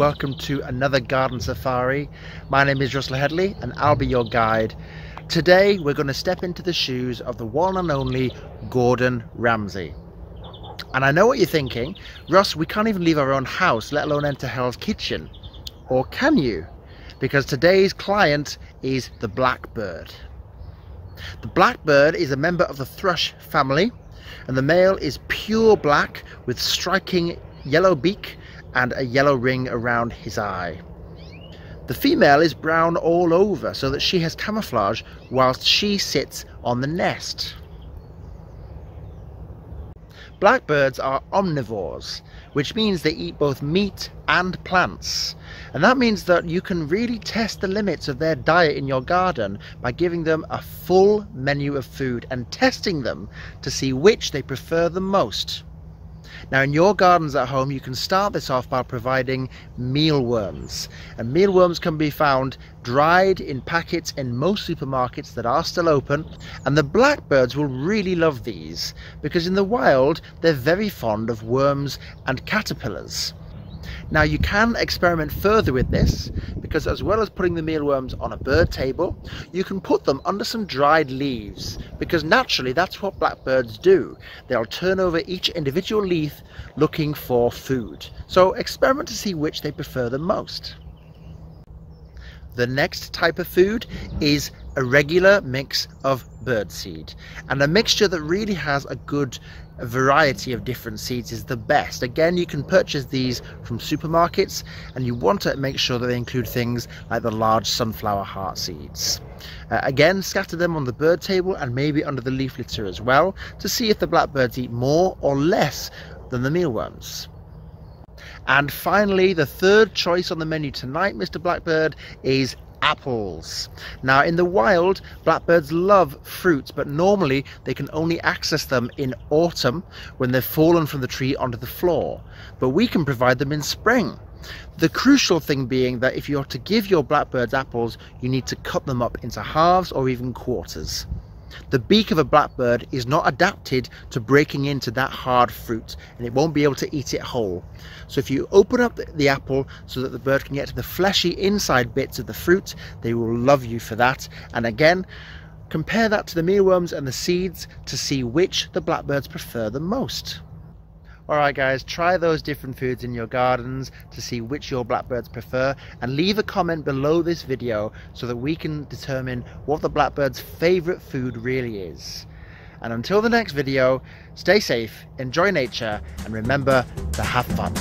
welcome to another garden safari. My name is Russell Headley and I'll be your guide. Today we're going to step into the shoes of the one and only Gordon Ramsay. And I know what you're thinking, Russ, we can't even leave our own house, let alone enter Hell's Kitchen. Or can you? Because today's client is the Blackbird. The Blackbird is a member of the thrush family, and the male is pure black with striking yellow beak and a yellow ring around his eye. The female is brown all over so that she has camouflage whilst she sits on the nest. Blackbirds are omnivores, which means they eat both meat and plants. And that means that you can really test the limits of their diet in your garden by giving them a full menu of food and testing them to see which they prefer the most. Now in your gardens at home, you can start this off by providing mealworms. And mealworms can be found dried in packets in most supermarkets that are still open. And the blackbirds will really love these because in the wild, they're very fond of worms and caterpillars. Now you can experiment further with this because as well as putting the mealworms on a bird table, you can put them under some dried leaves because naturally that's what blackbirds do. They'll turn over each individual leaf looking for food. So experiment to see which they prefer the most. The next type of food is a regular mix of birdseed, and a mixture that really has a good variety of different seeds is the best. Again, you can purchase these from supermarkets and you want to make sure that they include things like the large sunflower heart seeds. Again, scatter them on the bird table and maybe under the leaf litter as well to see if the blackbirds eat more or less than the mealworms. And finally, the third choice on the menu tonight, Mr. Blackbird, is apples. Now in the wild, blackbirds love fruits, but normally they can only access them in autumn when they've fallen from the tree onto the floor. But we can provide them in spring. The crucial thing being that if you're to give your blackbirds apples, you need to cut them up into halves or even quarters. The beak of a blackbird is not adapted to breaking into that hard fruit and it won't be able to eat it whole. So if you open up the apple so that the bird can get to the fleshy inside bits of the fruit, they will love you for that. And again, compare that to the mealworms and the seeds to see which the blackbirds prefer the most. Alright guys, try those different foods in your gardens to see which your blackbirds prefer, and leave a comment below this video so that we can determine what the blackbird's favourite food really is. And until the next video, stay safe, enjoy nature, and remember to have fun.